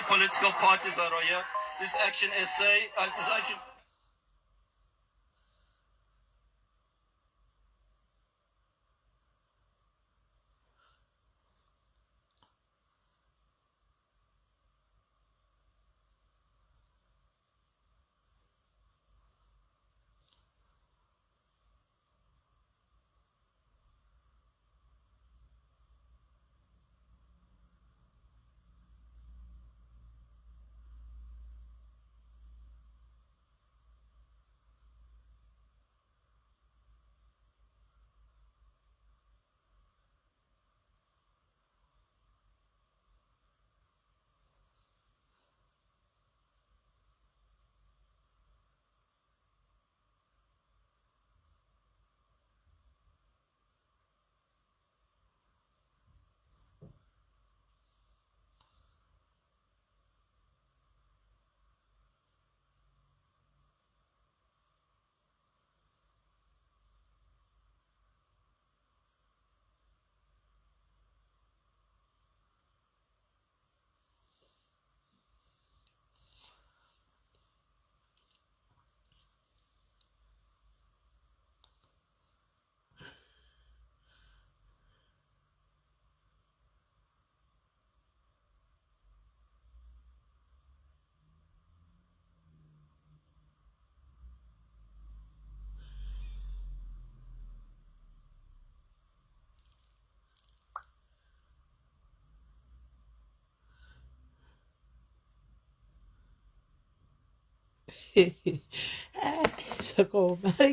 political parties that are here. This action essay is actually.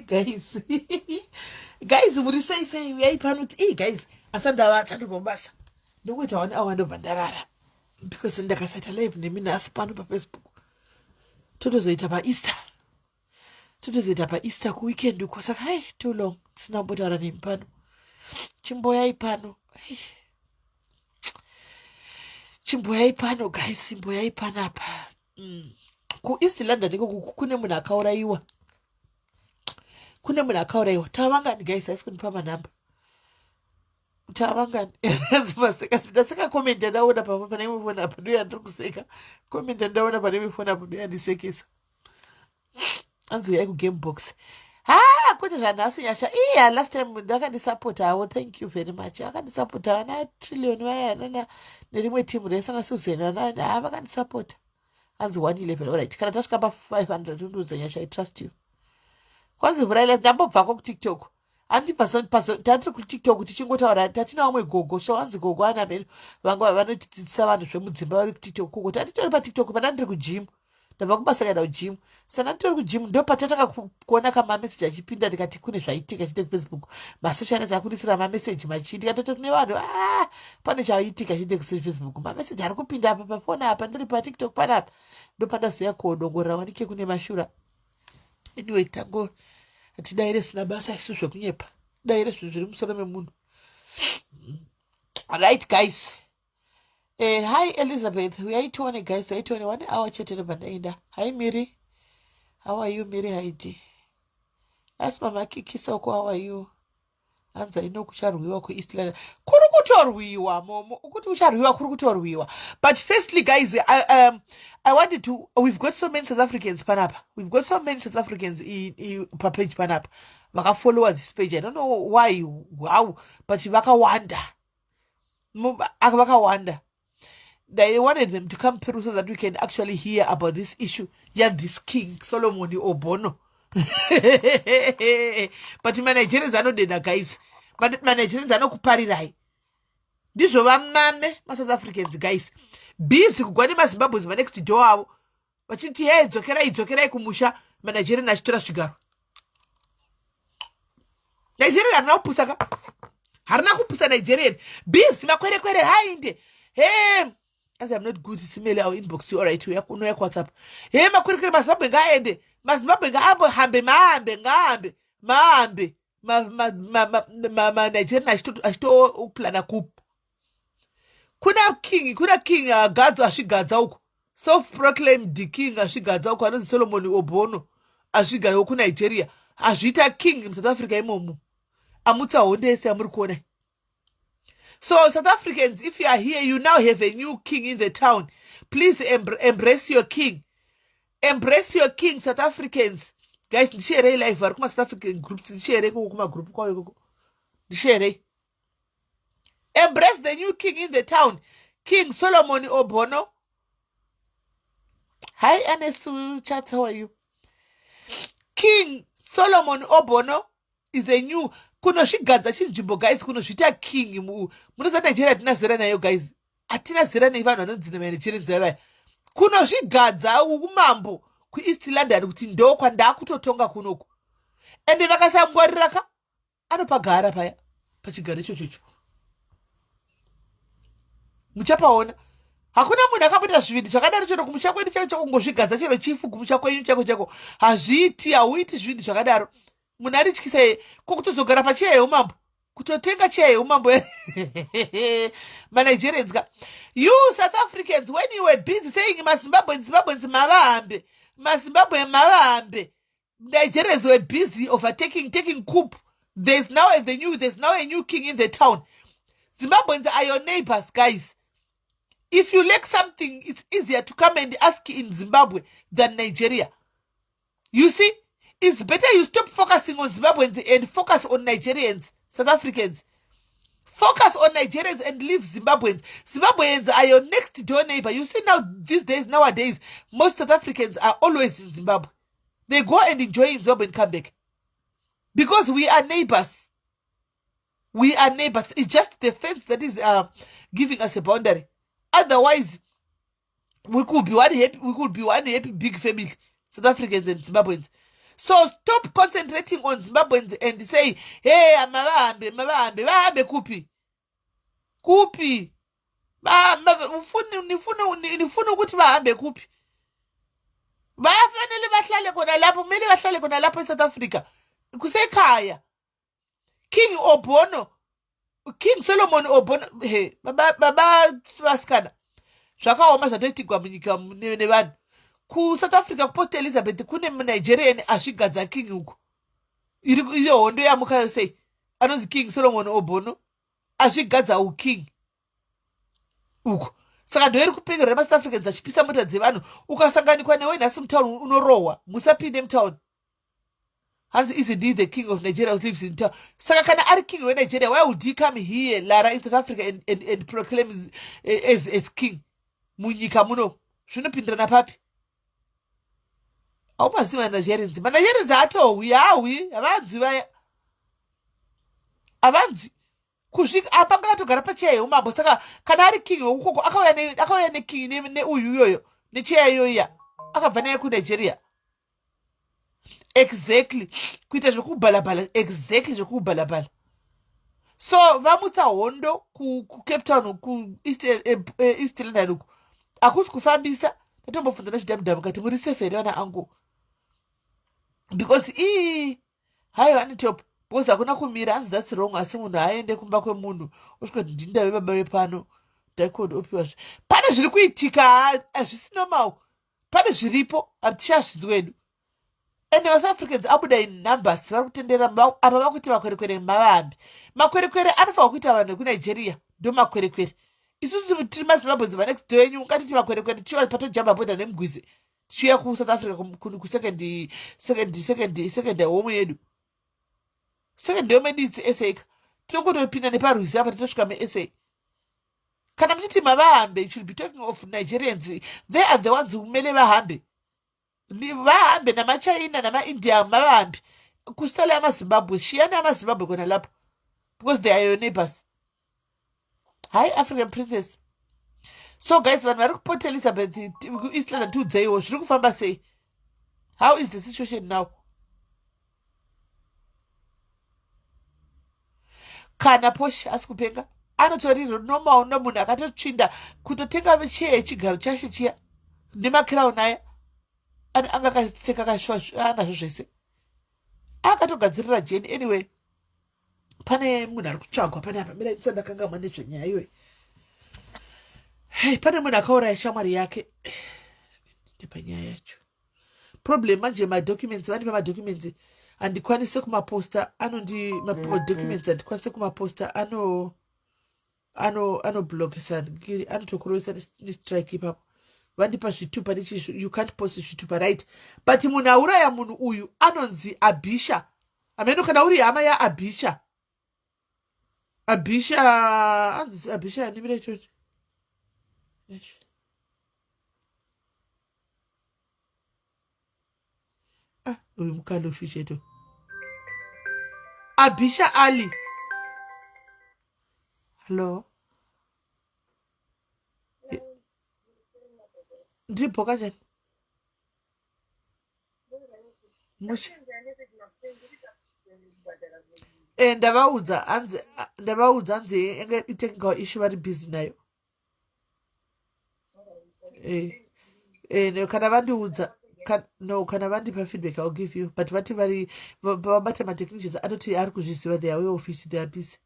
guys guys muri sei uyai pano kuti guys asandavata mabasa ndokuita 1 hour ndobva ndarara because ndakasaita live nemi nhasi pano paFacebook totozoita paEaster kuweekend uko saka hai too long tisina kumbotaura nemi pano chimboyai pano guys chimboyai pano apa kuEast London iko kune munhu akauraiwa tavangani guys haisi kunipa manhamba tavangani ndaseka komenda ndaona pane mifoni apa ndoya ndiri kuseka komenda ndaona pane mifoni apa ndoya ndisekesa anzi uyai kugamebox kuti zvanhasi nyasha last time ndakandisapotavo thank you very much akandisapota vana trillion vaya nerimwe timu raisana Susan vakandisapota anzi 111 alright kana tasvika pa500 unduudza nyasha I trust you kwanzi vuraile ndambobvako kuTikTok tatiri kuTikTok tichingotaura tatina vamwe gogo so anzi gogo ana mheni vanga vanotidzidzisa vanhu zvemudzimba vari kuTikTok kuko tatitori paTikTok pana ndiri kujimu ndabva kubasa kaenda kujimu sana nditori kujimu ndo patatanga kuona kamameseji achipinda ndikati kune zvaitika chite kuFacebook masocial network akudisira mameseji machii ndikatoti kune vanhu pane chaitika chite kuFacebook mameseji ari kupinda apa pafoni apa ndiri paTikTok panapa ndo pandazoya kuodongorera wanike kune mashura anyway tango atidaire sina basa isu zvekunyepa daire zvinhu zviri musoro memunhu right guys hi Elizabeth uyaitione guys aitione 1 hour chete ndobva ndaenda hi Miri how are you Miri haidi asi mama kikisa uko how are you anza ino kucharwiwa kuEast London kuri kutorwiwa momo ukuti ucharwiwa kuri kutorwiwa but firstly guys I wanted to we've got so many South Africans panapa we've got so many South Africans in pa page panapa vakafollow this page I don't know why how but vakawanda they wanted them to come through so that we can actually hear about this issue this King Solomon Obono but Nigerians anodeda guys Nigerians anokuparirai ndizvo vamame South Africans guys busy kugwa nemaZimbabweans next door avo vachiti hey dzokerai kumusha Nigerian achitora zvigaro Nigerian harina kupusa Nigerian busy makwerekwere hainde hey as I'm not good simele our inbox you alright unoya WhatsApp hey makwerekwere maZimbabwe ngaende maZimbabwe ngahambe mahambe Nigerian achitoplana kupu kuna king agadza asvigadza uko self-proclaimed king asvigadza uko anonzi Solomon Obono asvigayo kuNigeria azviita king muSouth Africa imomo amutsa honde yese amuri kuona So South Africans, if you are here, you now have a new king in the town. Please embrace your king. Embrace your king, South Africans. Guys, share live kuma South African groups, share kuma group share. Embrace the new king in the town, King Solomon Obono. Hi, Anesu chat, how are you? King Solomon Obono is a new kuno shigadza chinjimbo guys kuno zvita king munoza Nigeria tina zera nayo guys atina zera nei vanhu vanonzina mene chirinzwa vai kuno zvigadza umambo kuEast London kuti ndo kwandakutotonga kunoku ende vakasangwarira ka anopagara paya pachigaro ichocho muchapaona hakuna munhu akapota zvivindi zvakadaro chero kumusha kwedu chaicho kungozvigadza chero chifu kumusha kwenyu chako hazviiti hauiti zvivindi zvakadaro munhu arityisa kokutozogara pacheya yeumambo kutotenga cheya yeumambo maNigerians ka you South Africans when you were busy saying maZimbabweans mavahambe Nigerians were busy taking coup. There's now a new king in the town. Zimbabweans are your neighbors, guys. If you lack something, it's easier to come and ask in Zimbabwe than Nigeria. You see, it's better you stop focusing on Zimbabweans and focus on Nigerians, South Africans. Focus on Nigerians and leave Zimbabweans. Zimbabweans are your next door neighbor. You see now, nowadays, most South Africans are always in Zimbabwe. They go and enjoy in Zimbabwe and come back. Because we are neighbors. We are neighbors. It's just the fence that is giving us a boundary. Otherwise, we could be one happy big family, South Africans and Zimbabweans. So stop concentrating on Zimbabweans and say, hey, mavahambe kupi. Nifuna ukuthi bahambe kupi. Bafanele bahlale khona lapho, kumele bahlale khona lapho eSouth Africa. Kusekhaya. King Solomon Obono, hey, baba baskana. Zvakaoma zvatoitigwa munyika nevanhu. Ku South Africa kuPort Elizabeth kune Nigerian ashigadza king uko. Iyo hondo yamuka sei anonzi King Solomon Obono ashigadza uking uko. Saka ndoiri kupengera South Africans achipisa mota dzevanhu ukasanganikwa newe nhasi mutown unorohwa musapinde mutown. Hans is indeed the king of Nigeria who lives in town. Saka kana ari king of Nigeria, why would he come here Lara in South Africa and proclaim as king? Munyika muno zvinopindirana papi? Aumaziva Nigerians. Nigerians atohwi havanzwi vaya. Havanzwi. Kusvika apa ngatogara pacheya yeumambo. Saka kana ari king ukoko akauya neking neuyu iyoyo necheya iyoya akabva naye kuNigeria. Exactly. Kuita zvekubhalabhala. Exactly zvekubhalabhala. So vamutsa hondo ku Cape Town ku East London uku. Akusi kufambisa. Ndatombofunda nechidhamu kati muri safe here vana angu. Because hayo ani top. Because hakuna kumira hanzi that's wrong asi munhu aende kumba kwemunhu. Usvika kuti ndinda vebaba vepano. Ndaikoda opiwa. Pane zviri kuitika hazvisina mau. Pane zviripo hatichazvidzi wedu. And South Africans abuda in numbers vari kutendera apa vakuti makwerekwere mavahambi. Makwerekwere anofanira kuita vanhu kuNigeria ndo makwerekwere. Isusu tiri maZimbabweans next door yenyu ngatiti makwerekwere tichiwa patojamba bhodha nemugwizi tichiuya kuSouth Africa second home yedu. Second home yedu it's SA. Tinongotopinda neparwizi apa titosvika muSA. Kana muchiti mavahambe, you should be talking of Nigerians. They are the ones who mele vahambe. Vahambe namaChina namaIndia mavahambi. Kusala amaZimbabwe, shiyana amaZimbabwe kona lapho. Because they are your neighbors. Hi African princess. So guys, vanhu vari kuPort Elizabeth East London tudzaiwo zviri kufamba sei? How is the situation now? Kana Posh asi kupenga anotoriro nomaona munhu akatotsvinda kutotenga cheya yechigaro chashe chiya nemakirauni aya anga akapfeka anazvo zvese akatogadzirira jeni. Anyway, pane munhu ari kutsvagwa pane apa mira ndisandakangama nezvenyaya iyoyi. Hey, pane munhu akauraya shamwari yake ndepanyaya yacho. Problem manje madocuments vandipa madocuments handikwanise kumaposta anondi madocuments handikwanise kumaposta anoblokisana anotokurovesa nestrike ipapo vandipa zvitupa you can't post zvitupa right but munhu auraya munhu uyu anonzi Abisha ameno kana uri hama yaAbisha anzi Abisha animira ichoni uyu mukaloshu cheto Abisha Ali hello ndiripoka chani ndavaudza hanzi enge itechnical issue vari busy nayo kana vandiudza no kana vandipa feedback I'll give you but vati vari vabata matechnicians atoti ari kuzviziva they are way office they are busy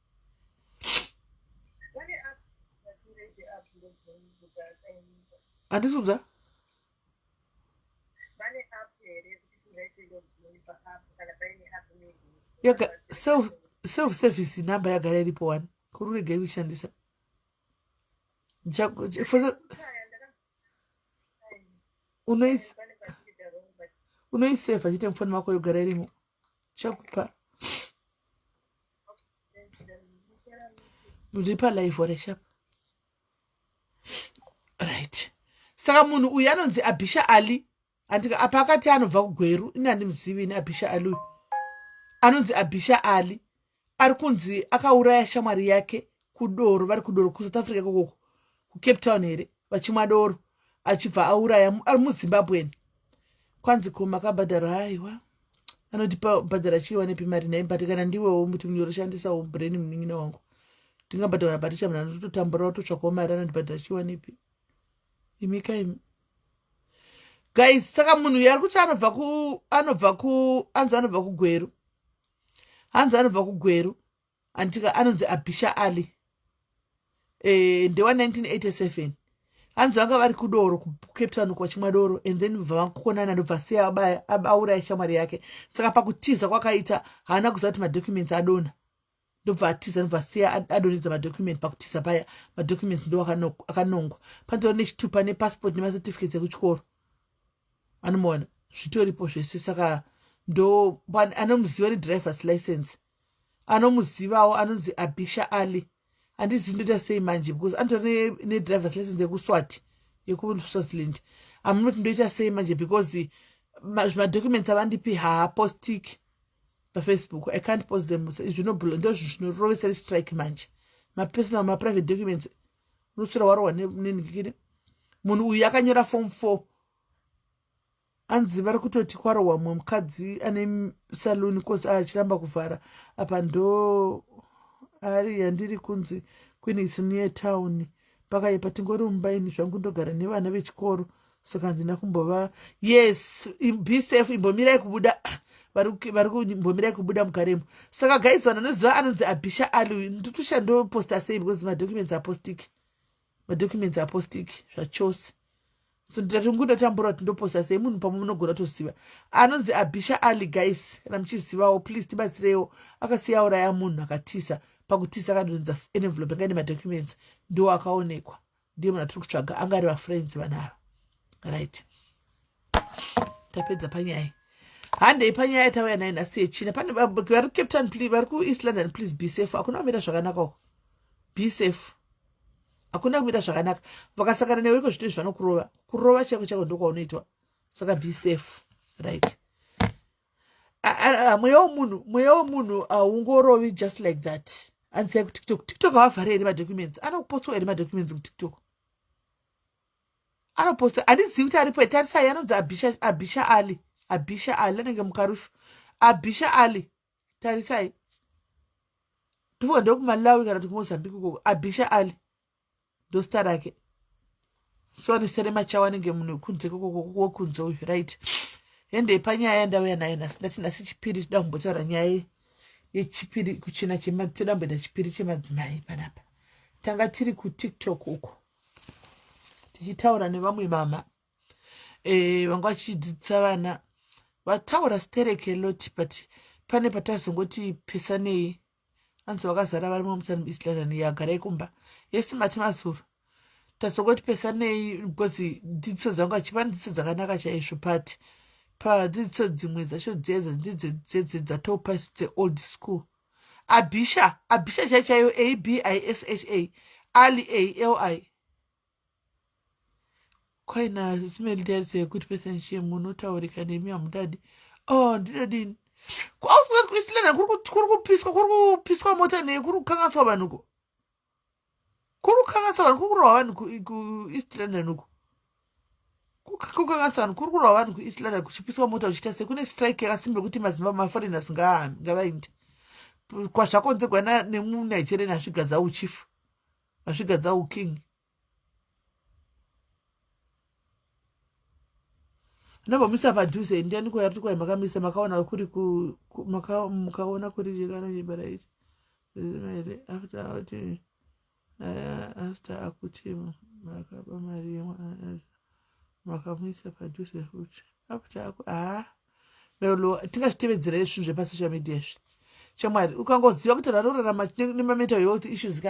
handisunza yoga self service number yagara iripo one kuri uregei kuishandisa unoiseva chite mufoni wako yogara irimo chakupa ndiripa live wareshap right saka munhu uyu anonzi Abisha Ali andika apa akati anobva kugweru ini handimuzivi ini Abisha Ali uyu anonzi Abisha Ali ari kunzi akauraya shamwari yake kudoro vari kudoro kuSouth Africa kokoko kuCape Town here vachimwa doro achibva auraya ari muZimbabweni kwanzi kumakabhadhara haiwa anotipa bhadhara chiwa nepi mari nai but kana ndiwewo muti munyoroshandisa brain munin'ina wangu ndingabhadhara bhatisha munhu anototambura ototsvakawo mari anondibhadhara chiwa nepi imika imi guys saka munhu uyu ari kuti anobva kugweru andika anonzi Abisha Ali ndewa 1987 hanzi vanga vari kudoro kuCape Town kwachimwa doro and then vakukonana ndobva siya auraya shamwari yake saka pakutiza kwakaita haana kuziva kuti madocuments adona ndobva atiza ndobva siya adonedza madocument pakutiza paya madocuments ndo akanongwa pantori nechitupa nepassport nemacertificates ekuchikoro anomuona zvitoripo zvese saka ndo anomuziva nedrivers license anomuzivawo anonzi Abisha Ali handizivi ndoita sei manje because antori nedrivers license yekuswati yekuswaziland amunoti ndoita sei manje because madocuments avandipi haapostiki paFacebook I can't post them ndo zvinorovesa strike manje mapersonal maprivate documents unosura warohwa neningikiri munhu uyu akanyora form 4 anzi vari kutoti kwarohwa mumwe mukadzi ane saluni kosi achiramba kuvhara apa ndo ari yandiri kunzi Queen's near town pakaipa tingori mumbaini zvangu ndogara nevana vechikoro saka ndina kumbova yes be safe imbomirai kubuda vari kumbomirai kubuda mukaremo saka guys vanhu vanoziva anonzi Abisha Ali nditosha ndoposta sei because madocuments apostiki zvachose so ndatinguda tambura kuti ndoposta sei munhu pamwe munogona toziva anonzi Abisha Ali guys kana muchizivawo please tibatsireiwo akasiya uraya munhu akatisa pakutisa akadonza envelope yanga ine madocuments ndo akaonekwa ndiye munhu atiri kutsvaga anga ari vafriends vanava right tapedza panyaya handei panyaya tauya nayo nhasi yechina pane vari Cape Town vari kuEast London please be safe hakuna kumira zvakanaka uko be safe hakuna kumira zvakanaka vakasangana newe iko zvito zvanokurova chako chako ndokwaunoitwa saka be safe right mweya womunhu haungorovi just like that ansiyai kutiktok havhari here madocuments anopostwa here madocuments kutiktok anoposta handizivi kuti aripo tarisai anonzi Abisha Ali anenge mukarushu Abisha Ali tarisai ndifunga ndokumalawi kana kuti kumozambique koko Abisha Ali ndosta rake soanisere machawa anenge munhu wekunze wokunze uyu right ende panyaya ndauya nayo ndati nhasi chipiri toda kumbotaura nyaya yechipiri kuchina toda kumboita chipiri chemadzimai panapa tanga tiri kutiktok uko tichitaura nevamwe mama vanga vachidzidzisa vana vataura stereke loti but pane patazongoti pesanei anzi vakazara varimo mutani East London yagarai kumba yesi mati mazuru tatsongoti pesanei because dzidziso dzangu achipa dzidziso dzakanaka chaizvo but padzidziso dzimwe dzacho dzedza ndidzo dzatopa dzeold school abisha chaichayo abisha ali kwaina simelidariso yekuti pesa nchiye munotaurika nemi hamudadi ndinodini kwaufunga kuEast London kuri kupiswa mota nei kuri kukanganiswa vanhuko kuri kurwa vanhu kuEast London uko kukanganiswa vanhu kuri kurwa vanhu kuEast London kuchipiswa mota kuchiita sei kune strike yakasimba kuti mazimba maforeigners ngavainde kwazvakonzegwa nemunigeria asvigadza uchifu asvigadza uking nambomisa padhuze ndiani kwayari kwai makamisa makaona kuri mukaona kuri kana chibaraiti after akuti makaba mari makamisa padhuze futi after lolo tingazvitevedzera zvinhu zvepasocial media izvi shamwari ukangoziva kuti ranorarama nemamental health issues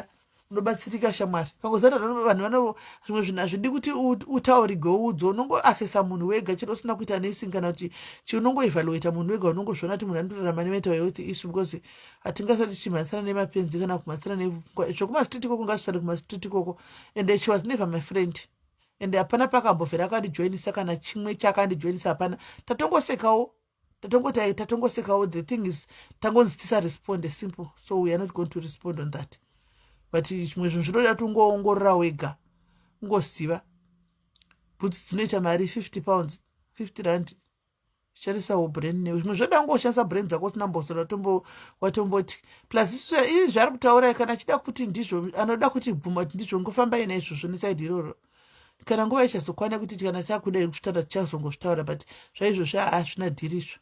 unobatsirika shamwari ukangoziva vanhu zvimwe zvinhu hazvidi kuti utaurigwe udzo unongoasesa munhu wega chero usina kuita nesing kana kuti chiunongoevaluata munhu wega unongozviona kuti munhu anorarama nemental health issue because hatingasati tichimhasana nemapenzi kana kumhasana zvekumastriti ikoko ngazvisari kumastriti ikoko and she was never my friend and hapana pakambovhera akandijoinisa kana chimwe chakandijoinisa hapana tatongosekawo the thing is tangonzi tisaresponde simple so we are not going to respond on that but chimwe zvinhu zvinoda kuti ungoongorora wega ungoziva bhutsi dzinoita mari 50 pounds 50 rand charisawo brand new zvimwe zvoda ungoshandisa brand dzako usina mbosora watomboti plus izvi zvari kutaura kana achida kuti ndizvo anoda kuti bvuma kuti ndizvo ngofamba ina izvozvo nesaidi iroro kana nguva ichazokwana kuti kana chakuda kutaura tichazongozvitaura but zvaizvozvo hazvina dhirizvo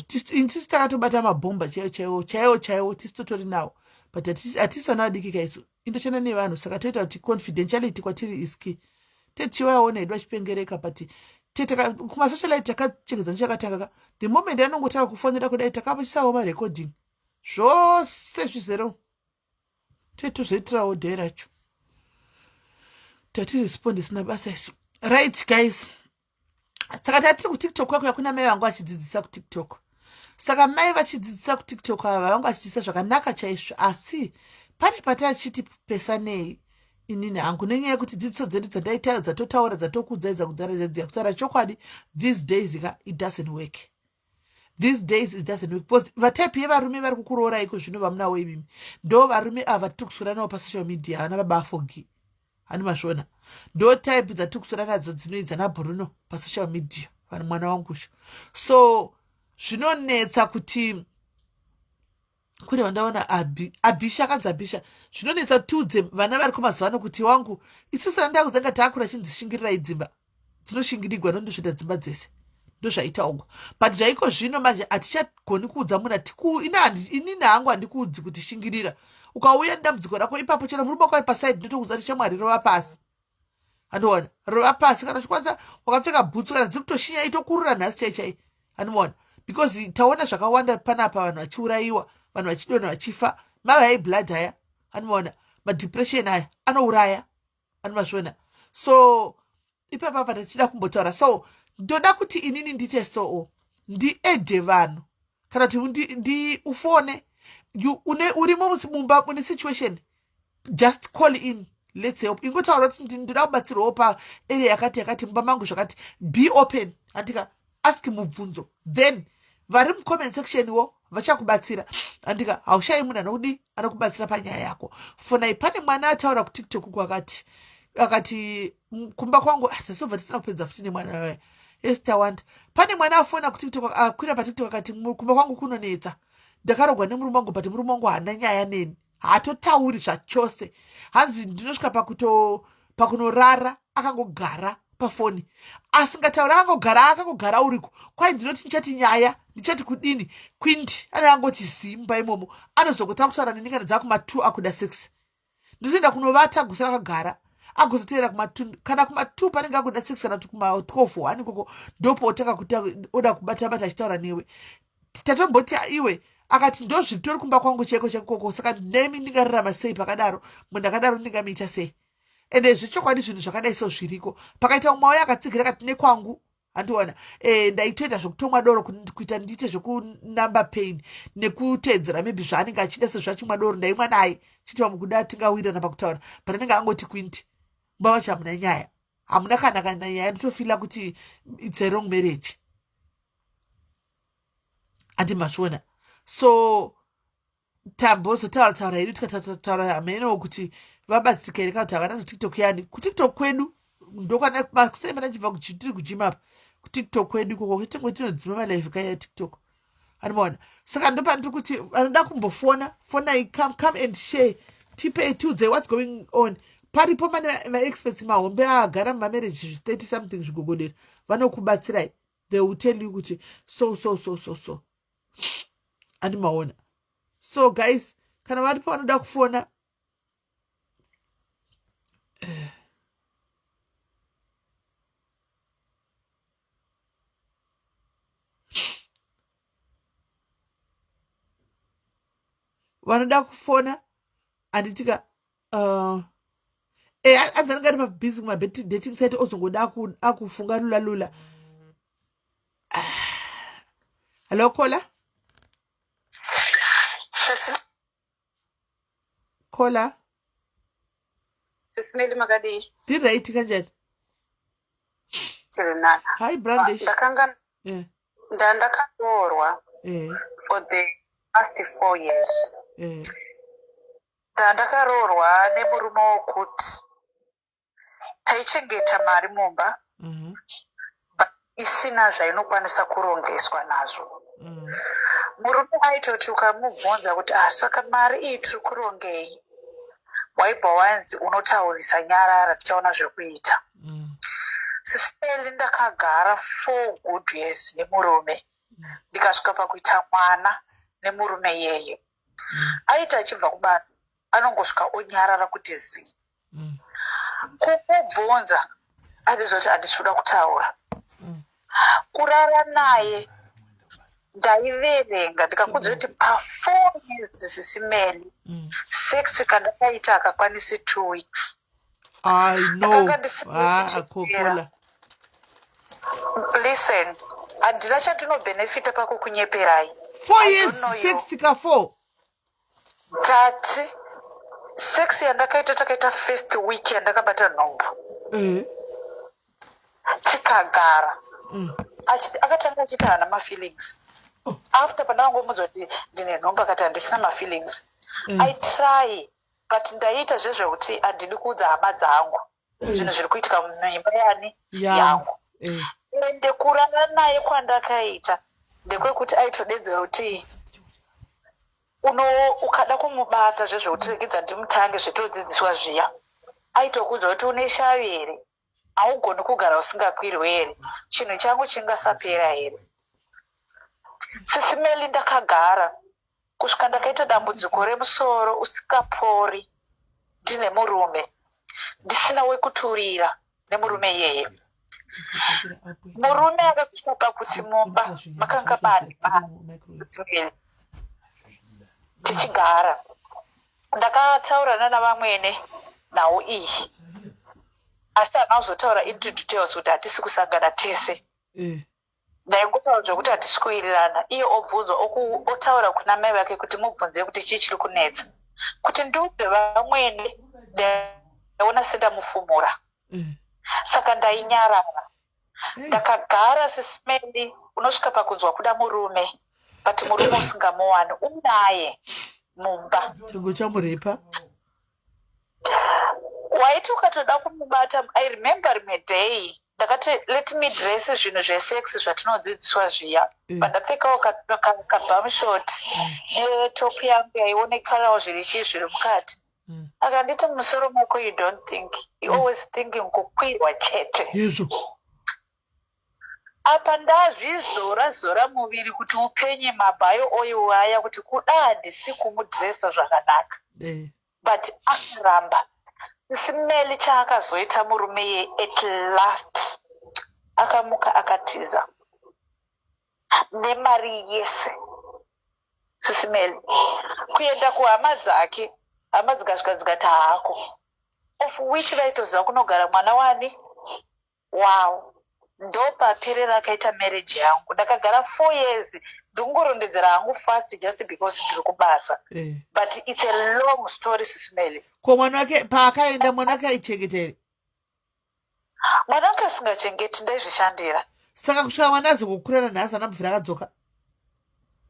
tisi takatobata mabhomba chaiwo tisi totori nawo but hatisi vana vadikika isu indoshanda nevanhu saka toita kuti confidentiality kwatiri iski tichiwaona idwa chipengereka but kumasocialite takachengedza nechakatanga the moment anongotaka kufonera kudai takachisawo marecording zvose zvizero tozoitirawo dhai racho tatiresponde sina basa isu right guys saka tatiri kutiktok kwako yakuna mai vangu vachidzidzisa kutiktok saka mai vachidzidzisa kutiktok ava vangu vachidzidzisa zvakanaka chaizvo asi pane patachiti pesanei inini hangu nenyaya yekuti dzidziso dzedu dzadaitayo dzatotaura dzatokudzaidza kutaura chokwadi these days it doesn't work these days it doesn't work because vataipi yevarume vari kukuroora iko zvino vamunawo imimi ndo varume ava tirikusura navo pasocial media vana babafogi hani mazvona ndo type dzatikusura nadzo dzinoidza naBruno pasocial media vanhu mwana wangusho so zvinonetsa kuti kune vandaona abisha kanzi abisha zvinonetsa tiudze vana vari kumazuva ano kuti wangu isusu anda kudzanga taakura chindzishingirira idzimba dzinoshingirirwa nondosvida dzimba dzese ndozvaitaugwa but zvaiko zvino manje hatichagoni kuudza munhu inini hangu handikuudzi kuti shingirira ukauya nedambudziko rako ipapo chero muri boko pasaidi ndotokuudza kuti shamwari rova pasi andoona rova pasi kana uchikwanisa wakapfeka bhutsu kana dziri kutoshinya itokurura nhasi chaichai anoona because taona zvakawanda panapa vanhu vachiurayiwa vanhu vachidonha vachifa mavahigh blood aya anoona madepression aya anouraya anomazviona so ipapapa tachida kumbotaura so ndoda kuti inini ndite soo ndiedhe vanhu kana kuti ufone urimo mumba mune situation just call in let's help ingotaura kuti ndoda kubatsirwawo paarea yakati mumba mangu zvakati be open andika ask mubvunzo then vari mucomment section wo vachakubatsira andika haushayi munhu anokudi anokubatsira panyaya yako fonai pane mwana ataura kutiktok uku akati kumba kwangu tasobva tisina kupedza futi nemwana waya esitawanda pane mwana afona kutiktok akwira patiktok akati kumba kwangu kunonetsa ndakarogwa nemurume wangu but murume wangu haana nyaya neni haatotauri zvachose hanzi ndinosvika pakunorara akangogara pafoni asingataura akangogara uriko kwai ndinoti ndichati nyaya ndichati kudini kwindi ane angoti zimba imomo anozogota kutaura neni kana dzakuma2 akuda 6 ndizoenda kunovata agosara akagara agozoteera kuma2 kana kuma2 panenge akuda 6 kana kuma12 hani koko ndopo otaka kuti oda kubata achitaura newe tatomboti iwe akati ndozvitori kumba kwangu cheko chekoko saka nemi ndingararama sei pakadaro munhu akadaro ndingamuita sei ende zvechokwadi zvinhu zvakadai so zviriko pakaita umwe wauya akatsigira akati nekwangu handiona ndaitoita zvokutomwa doro kuita ndiite zvekunamba pain nekutedzera maybe zvaanenge achida sezvachimwa doro ndaimwa naye chiti pamukuda tingawirana pakutaura but anenge angoti kwindi mba vacho hamuna nyaya hamuna kana nyaya ndotofila kuti it's a wrong marriage andimazviona so tambozotaura hedu tikataura hamenowo kuti vabatsirika here kana kuti havana zotiktok yani kutiktok kwedu ndokwana makusei mana chibva tiri kujimapa kutiktok kwedu ikoko kutingwe tinodzima malive kaya tiktok animaona saka ndopandiri kuti vanoda kumbofona fonai come and share tipei tiudzei what's going on paripo mane maexperts mahombe agara mumamarriage 30 something zvigogodera vanokubatsirai they will tell you kuti so animaona so guys kana varipo vanoda kufona vanoda kufona handitika adzanenge ari pabhizi kumadating site ozongoda akufunga lula hello kola Sisimeli makadi. ndiri right kanjani Chirinana. hi brandish Ndakanga ndakatorwa for the past 4 years. Ndakaroorwa nemurume wokuti taichengeta mari mumba isina zvainokwanisa kurongeswa nazvo. Murume aitoti ukamubvunza kuti saka mari iyi tiri kurongei, waibva wanzi unotaurisa nyarara tichaona zvekuita. Sisipeli ndakagara 4 good years nemurume ndikasvika pakuita mwana nemurume yeye. Aita achibva kubasa anongosvika onyarara kuti zi kumubvunza andizvoti handisvoda kutaura. Kurara naye ndaiverenga ndikakuudza kuti pa4 years Sisimeli sex kandakaita akakwanisi 2 weeks. I know. Kokola. Listen, handina chandinobenefita pakukunyeperai. 4 years sex tika 4. Tati sex yandakaita takaita first week yandakabata nhombo. Tikagara. Akatanga achita hana mafeelings. After pandangomudza kuti ndine nhombo akati handisina mafeelings. I try but ndaita zvezvekuti handidi kuudza hama dzangu zvinhu zviri kuitika muimba yangu. Ende kurara naye kwandakaita ndekwekuti aitodedzera kuti ukada kumubata zvezvekuti regedza ndimutange zvetodzidziswa zviya, aitokuudza kuti une shavi here, haugoni kugara usingakwirwe here, chinhu changu chingasapera here. Sisimeli ndakagara kusvika ndakaita dambudziko remusoro usingapori ndine murume ndisina wekuturira nemurume yeye. Murume akakusvika pakuti mumba makanga bani tichigara ndakataurana navamwene nhau iyi asi hana kuzotaura into details kuti hatisi kusangana tese. Ndaingotaura zvokuti hatisi kuwirirana. Iye obvunzwa otaura kuna mai vake kuti mubvunze kuti chii chiri kunetsa kuti ndiudze vamwene ndaona sendamufumura. Saka ndainyarara ndakagara Sisimeli unosvika pakunzwa kuda murume but murume usingamuwani unaye mumba tingochamurepa waiti ukatoda kumubata. I remember rimwe day ndakati let me dress zvinhu zvesex zvatinodzidziswa zviya pandapfekawo kabhamshot netop yangu yaionekanawo zviri chii zviri mukati. Akanditi musoro mako you don't think, you always thinking kukwirwa chete. Apa ndazvizora muviri kuti upenye mabhayo oil aya kuti kuda handisi kumudresa zvakanaka. But akaramba. Sisimeli chaakazoita murume ye at last akamuka akatiza nemari yese sisimeli kuenda kuhama dzake, hama dzikasvika dzikati haako, of which vaitoziva kunogara mwana wani wavo. Ndopaperera akaita marriage yangu. Ndakagara 4 years ndingorondedzera hangu fast just because ndiri kubasa. But it's a long story sisimeli. Ko mwana wake paakaenda mwana wake aichengetere? Mwana wake asingachengeti, ndaizvishandira. Saka kusvika mwana azokukurara nhasi anabvira akadzoka?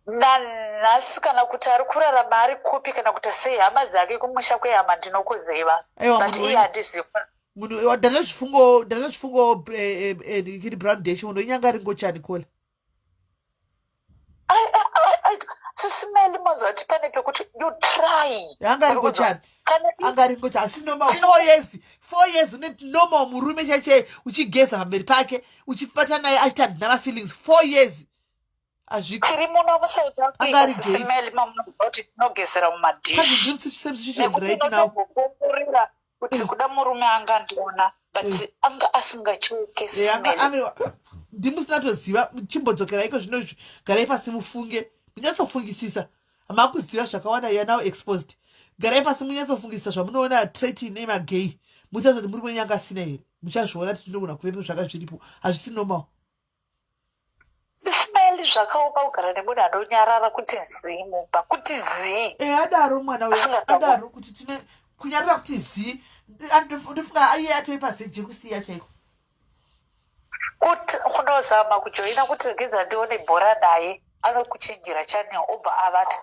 Nanhasi kana kuti ari kurarama ari kupi kana kuti sei, hama dzake kumusha kwehama ndinokuziva. But iye handizivi. Munhu ndazvifungo kiri brown dash munhu inyanga ringochani kola. Sisimeli mazoti pane pekuti you try. Anga ringochani. Anga ringochani. Asi normal 4 years une normal murume cheche uchigeza pamberi pake uchipata naye achita ndina feelings 4 years. Azviko. Tiri muno muSouth Africa sisimeli mamunoti tinogezera mumadhishi. Kanzi dream situation right now. Kuti kuda murume anga ndiona but anga asingachoke sisimeli. Ndimusingatoziva chimbodzokera iko zvino garai pasi mufunge munyatsofungisisa hamakuziva zvakawanda you are now exposed. Garai pasi munyatsofungisisa zvamunoona trait nemagay muchazoti muri mwenyanga asina here muchazviona kuti tinogona kuvepo zvaka zviripo hazvisi normal. Sisimeli zvakaoma kugara nemunhu anonyarara kuti zii mumba kuti zii. Adaro mwana uya adaro kuti tine kunyarara kuti zii ndofunga aiye atoipa vheji yekusiya chaiko. Kuti kunozama kujoina kuti regedza ndione bhora naye anokuchinjira channel obva avati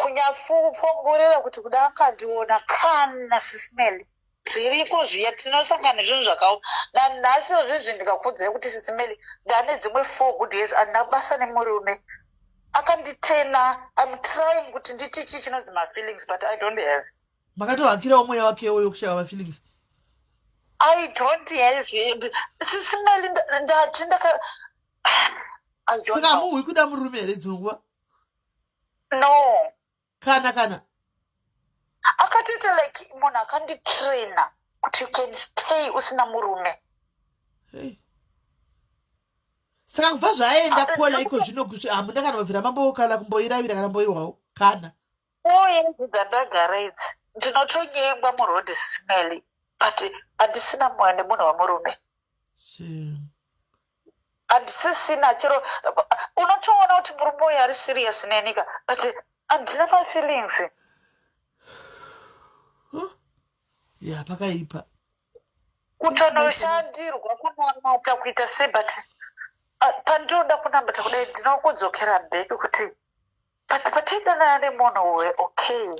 kunyafongorera kuti kuda akandiona kana sisimeli zviriko zviya tinosangana zvinhu zvakaoma. Nanhasi zvizvi ndikakuudzai kuti sisimeli ndane dzimwe 4 good years andina basa nemurume akanditena. I'm trying kuti nditi ichi chinonzi mafeelings but I don't have. Makatohakirawo mweya wake woyo kushaya mafeelings? I don't have. Sisimeli ndati ndaka saka hamuhwi kuda murume here dzimwe nguva? No. Kana akatiti like munhu akanditraina kuti you can stay usina murume. Saka kubva zvaenda kola iko zvino hamuna kana mabvira mambo kana kumboiravira kana mboiwawo kana oyenzi dzandagara idzi ndinotonyengwa murodhi sisimeli but handisina mwana nemunhu wamurume. Handisisina chero unotoona kuti murume uyu ari serious nenika but handina mafeelings. ya pakaipa kutonoshandirwa kunonata kuita sei but pandinoda kunambata kudai ndinokudzokera bheki kuti but pataidanana nemunhu uyu okay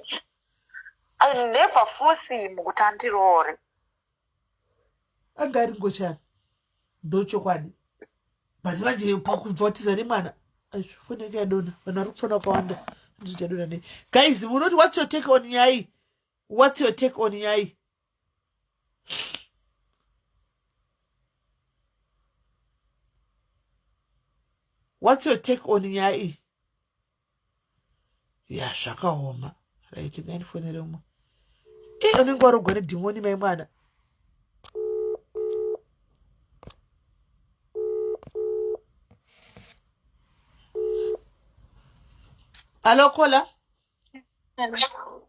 I never force him kuti andiroore. anga ari ngochani ndochokwadi basi manje pakubvatiza nemwana azvifoneka yadona vanhu vari kufana kwawanda ndichadona nei. Guys, munoti what's your take on nyai? What's your take on nyai? What's your take on nyai? Ya zvakaoma. Right, ngainifonere umwe. Unenge warogwa nedhimoni mai mwana. Hello, Kola.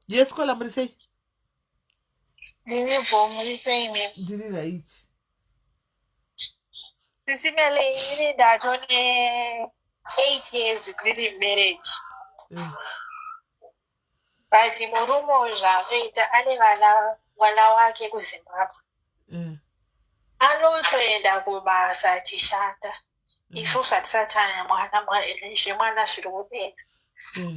Yes, Kola, muri sei? Muri sei me. Ndiri right. Sisimeli ini ndatone 8 years kuti marriage. But murume zvavita ane mwana wake kuZimbabwe. Anotoenda kubasa achishanda. Isusu hatisatane mwana zviri kudenga.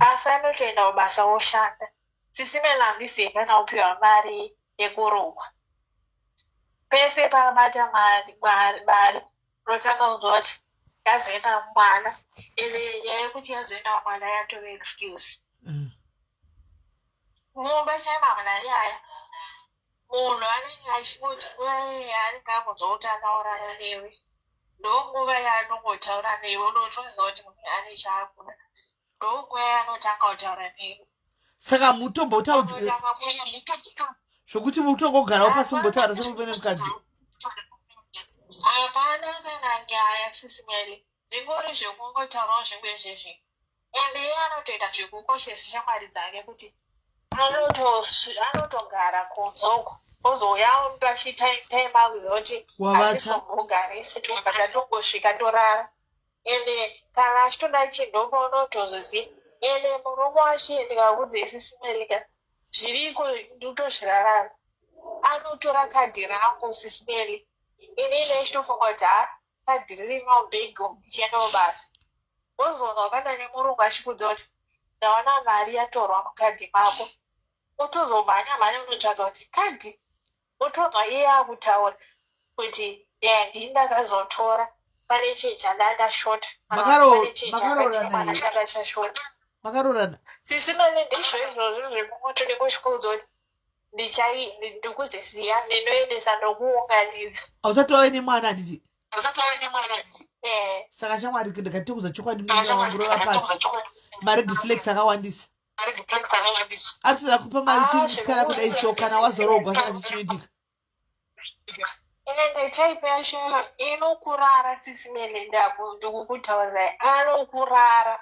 Asi anotoenda kubasa oshanda. Sisimeli handisi kana kupiwa mari yekurongwa. Pese pabata mari rotanga kunzwa kuti yazoenda mwana. Ende nyaya yekuti yazoenda mwana yatova excuse. Mumba chaimamuna yaya munhu anenge achingoti nguva yaanenge ambozoutaura newe ndonguva yaanongotaura newe unotoziva kuti munhu ane chaakuda ndonguva yaanotanga kutaura newe. Saka mutombotaudza zvokuti mutongogarawo pasi mumbotaura semurume nemukadzi? Hapana kana nyaya Sisimeli, zvingori zvekungotaurawo zvimwe zvezvi ende iye anotoita zvekukoshesa shamwari dzake kuti anotogara kunzoko ozouya pachitaima kuti hazvizombogarisi tatongosvika torara ende kana achitoda chindopa unotozoziva ende murume wachiendeka kudzesisinelika zviriko ndotozvirarara anotora kadhi rangu sisineli inini ichitofunga kuti kadhi riri mabhego ndichiendawo basa wozonga ukanda nemurungu achikudza kuti ndaona mari yatorwa mukadhi mako utozomhanya unotsvaga kuti kadhi utozwa iye akutaura kuti ndii ndakazotora pane chii chandakashota ndakashashota makarorana sisinani ndizvo izvozvo zvemumoto nekuchikudza kuti ndikuziziya ndinoendesa ndokuunganidza ausati wave nemwana handiti saka shamwari ndikatikuza chokwadi murova pasi mared flex akawandisa atiza kupa mari chisikana kudai so kana wazorogwa saka chichinoitika ine ndaichaipashema inokurara sisimele ndikukutaurirai anokurara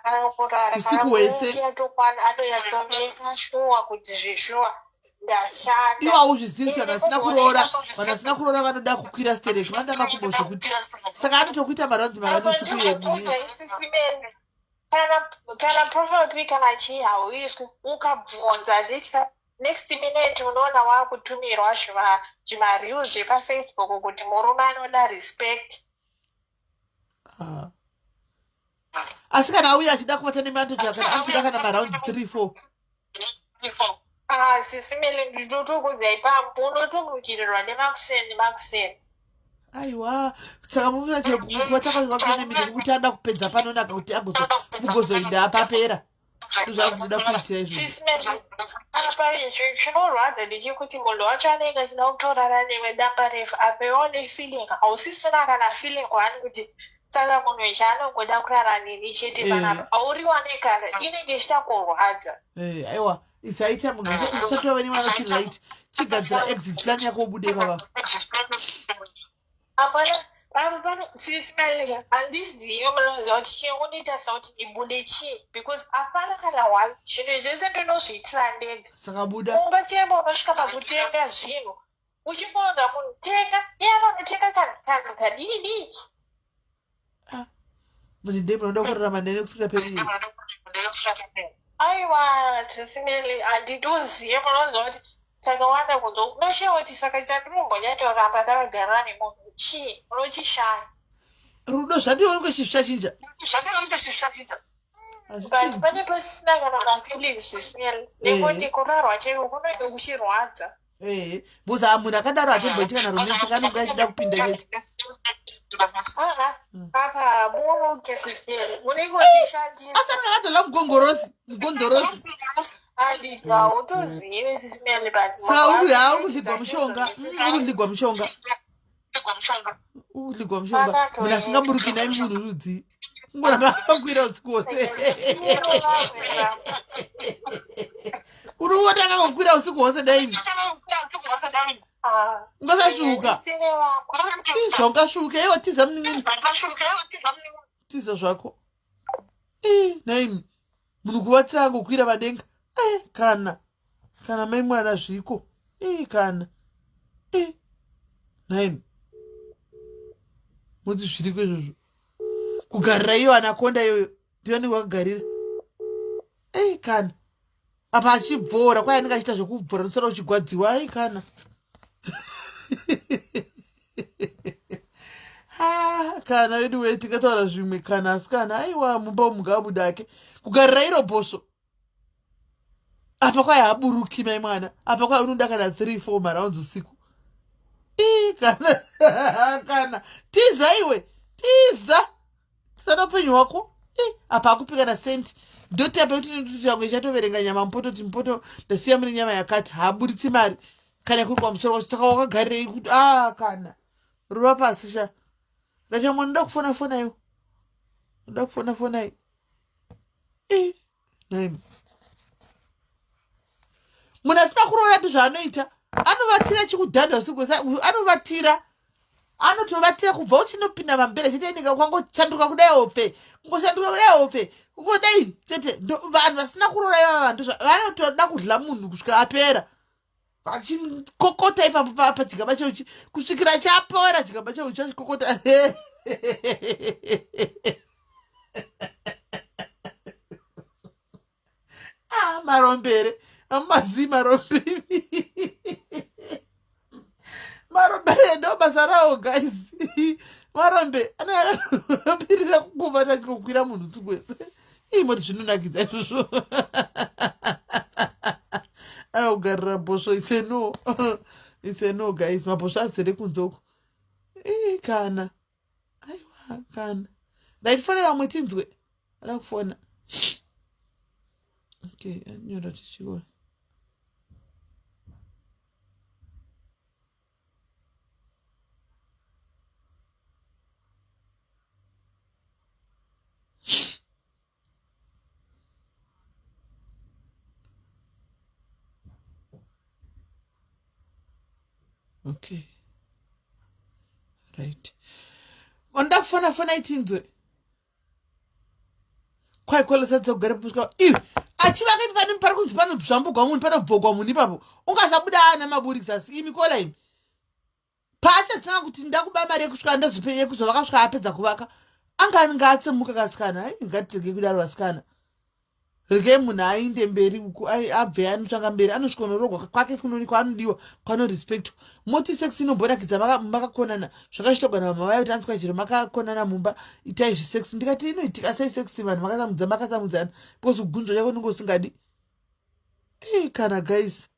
usiku wese yatokwana anoyatsomeka shuwa kuti zvishuwa ndashanda iwo hauzvizivi kuti vanasina kuroora vanoda kukwira stereki vanoda makumbo zvokuti saka anotokuita maranzi usiku yemusisimele kana profile kana chii hauiswi ukabvunza nditya next minute unoona wakutumirwa zvimareels zvepafacebook kuti murume anoda respect asi kana auya achida kuvata nemantoja kana anotoda kana maraundi 3-4 sisimele nditotokudzai pambo unotomukirirwa nemakuseni aiwa saka munona chero kuvatakanemine nekuti anoda kupedza panonaka kuti mugozoinda apapera ndozvakuda kuitira izvo chinorwadza ndechikuti munhu wacho anenge achida kutorana newe damba refu apewo nefeeling hausisina kana feeling kwaani kuti saka munhu ichi anongoda kurara nini chete panapa hauriwa nekara inenge ichita kurwadza aiwa isaita munhu usatove nemwana chiright chigadzira exit plan yako ubude papa apana sisimaleka handizivi munoziva kuti chingoniita sauti ibude chii because hapana kana one zvinhu zvese ndinozviitira ndega saka buda ungachemba unosvika pakutenga zvinhu uchingoudza munhu tenga iye anonotenga kanhu kadiki muchidhei munoda kurarama nene kusingaperi aiwa tisimeli handitozive munoziva kuti takawanda kunzo unoshewa kuti saka chandinombonyatoramba takagara nemunhu chii unochishaya rudo zvatiwo chinja but pane pasina kana mafeelings sisimeli nekuti kurarwa chero kunenge kuchirwadza buza munhu akadaro hatomboitika narume saka anonga achida kupinda chete apa munoke sisimeli munenge uchishandisa asati akatola mugondorosi andibva utozive sisimeli but saka urikuligwa mushonga munhu asingaburuki nai munhu rudzi ngoramba akwira usiku hwose uruona akangokwira usiku hwose daini ungasasvuka zvaungasvuka iwa tiza munin'ini tiza zvako naimi munhu kuvatira angokwira madenga kana mai mwana zviko kana naimi muti zviriko izvozvo kugarira iyo anakonda iyoyo ndioni wakagarira kana apa achibvora kwai anenge achiita zvekubvora nosara uchigwadziwa kana kana wedu we tikataura zvimwe kana asi kana aiwa mumba mungabuda ake kugarira iro bhoso apa kwai haburuki mai mwana apa kwai unoda kana 3-4 marounds usiku kana tiza iwe tiza tisana upenyu hwako apa akupika na senti ndoti apa kuti changu ichatoverenga nyama mupoto mupoto ndasiya mune nyama yakati haburitsi mari kana kuri kwamusoro kwacho saka wakagarirei kuti kana ruva pasi sha ndachamwa ndoda kufona iwo ndoda kufona naimi munhu asina kuroora ndi zvaanoita anovatira chikudhadha usiku anovatira anotovatira kubva uchinopinda mambere chete inenge kwangochanduka kudai ofe kungoshanduka kudai ofe kungodai chete vanhu vasina kuroora vantu vanotoda kudla munhu kusvika apera vachikokota ipapo pachigaba cheuchi kusvikira chapora chigaba cheuchi vachikokota marombere amazi marombere marombere ndo basa rawo guys marombe anopirira kukuvata kukwira munhu tsugwese imoti zvinonakidza izvozvo augarira bhosvo iseno guys mabhosvo azere kunzoko kana aiwa kana ndaitifonera vamwe tinzwe ada kufona okay anyora tichiona okay right onda fona itinzwe kwai kwelesatsa kugara puska achivaka pane pari kunzi panobvambugwa munhu panobvogwa munhu ipapo ungasabuda ana maburikisa imi kola imi paachasanga kuti ndakuba mari yekusvika ndazopeye kuzovaka kusvika apedza kuvaka angatsemuka kasikana ngatitege kudaro vasikana rege munhu ainde mberi uku abve anotsvanga mberi anosvika norogwa kwake kunoni kwaanodiwa kwanorespectwa moti sex inombonakidza makakonana zvakachitogwa namama vayo kuti anzwa chiro makakonana mumba itai zvesex ndikati inoitika sei sex vanhu makasamudzana because ugunzva chako ninge usingadi kana guys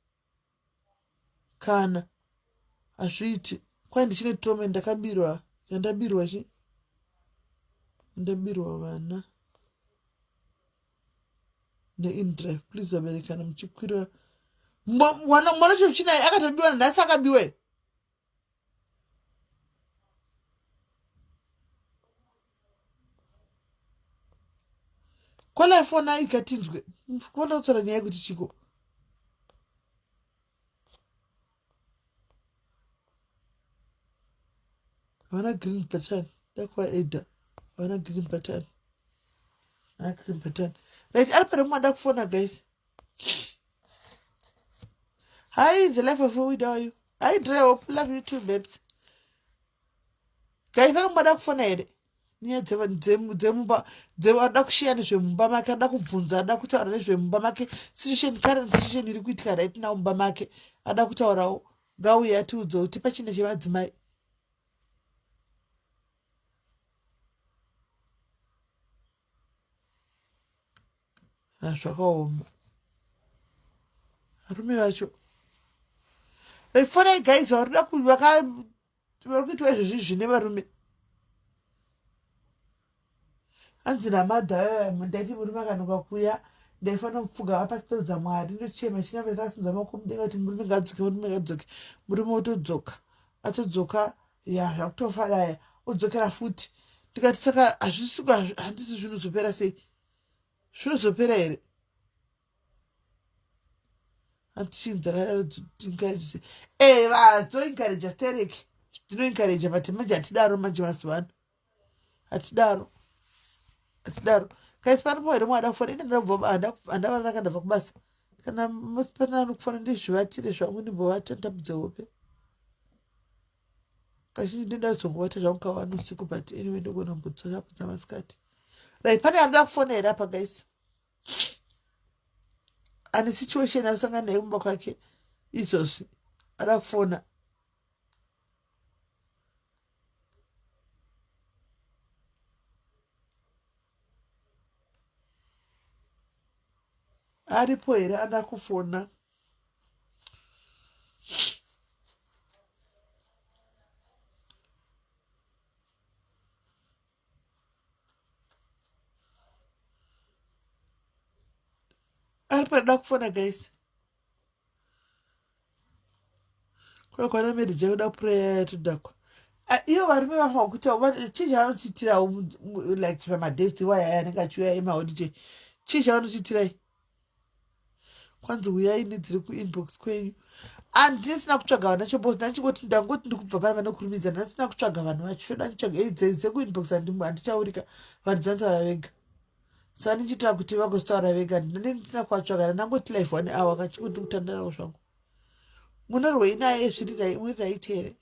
kana hazviiti kwai ndichine tome ndakabirwa yandabirwa chi ndabirwa vana neindrive please vaberekana muchikwira mwana chochinaye akatobiwa nanhasi akabiwe kwalaifona ikatinzwe kuona kutsvara nyaya yekuti chiko havana green button dakuva eda havana green button green button right ari pane mwada kufona guys hi the life of a widow you hi Dre hope love you too babes guys pane mwada kufona here nyaya dzemumba ada kushiya nezvemumba make ada kubvunza ada kutaura nezvemumba make current situation iri kuitika right now mumba make ada kutaurawo ngauye atiudza kuti pachine chemadzimai zvakaoma varume vacho fonai guys varikuda vari kuitwa izvozvi zvine varume hanzi namadha ndaiti murume akanoka kuya ndaifanira kupfuga vapasitodza mwari ndochema china ndakasimudza maoko mudenga kuti murume ngadzoke murume otodzoka atodzoka zvakutofa daya odzokera futi ndikati saka handisi zvinozopera sei zvinozopera here handichinzakaainkareje vazoinkareja stereki ndinoinkareja but manje hatidaro manje masivano hatidaro kaisi panopo here mwada kufona ine handava ndakandabva kubasa kana pasina nokufona ndizvivatire zvangu ndimbovatandabudze hope kazhinji ndendazonguvata zvangu kavano usiku but anyway ndogona mbotapudza masikati right pane anoda kufona here apa guys ane situation asangana naye mumba kwake izvozvi ada kufona aripo here ada kufona aripada kufona guys kwakwana mereja kuda kupureya yatodakwa iyo varume vafa kuti chii chavanochitirawo like pamadesti waya anenge achiuya emaholiday chii chavanochitirai kwanzi uyai nedziri kuinbox kwenyu handisina kutsvaga vana chombozi ndachingoti ndangoti ndikubva pana vanokurumidza ndasina kutsvaga vanhu vacho shoda nditsvaga dzekuinbox handichaurika vanhu dzanotaura vega saka ndichitira kuti vagozotaura vega ndandisina kuvatsvaga ndangoti live 1 hour kachingoti kutandarawo zvangu munorwei naye zviri muri raiti here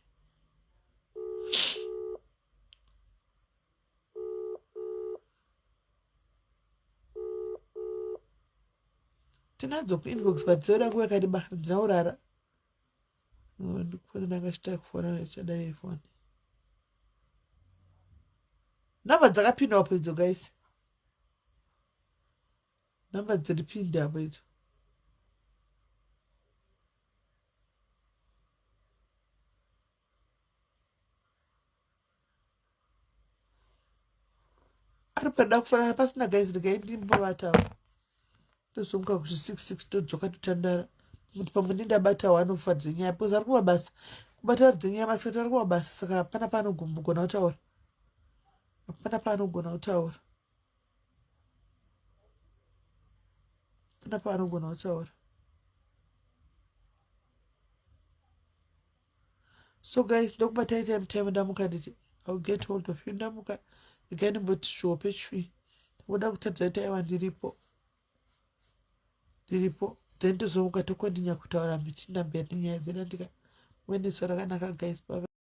tinadzo kuinbox but dzoda nguva yakareba ndinaurara ndikufona ndangachita kufona chada ifoni namba dzakapindapo idzo guys namba dziripindapo idzo ari pada kufanana pasina guys rikaindimbovatawo tozomuka kuti 66 todzoka totandara kuti pamwe ndindabata 1 dzenyaya because ari kumabasa kubata dzenyaya masikati ari kumabasa saka hapana paanogona kutaura hapana paanogona kutaura hapana paanogona kutaura so guys ndokubatai time ndamuka nditi I'll get hold of you ndamuka ikanimboti zvope chui ndoda kutadza kuti aiwa ndiripo then tozomuka tokondinya kutaura michinda mberi nyaya dzenandika muendeswa rakanaka guys bye.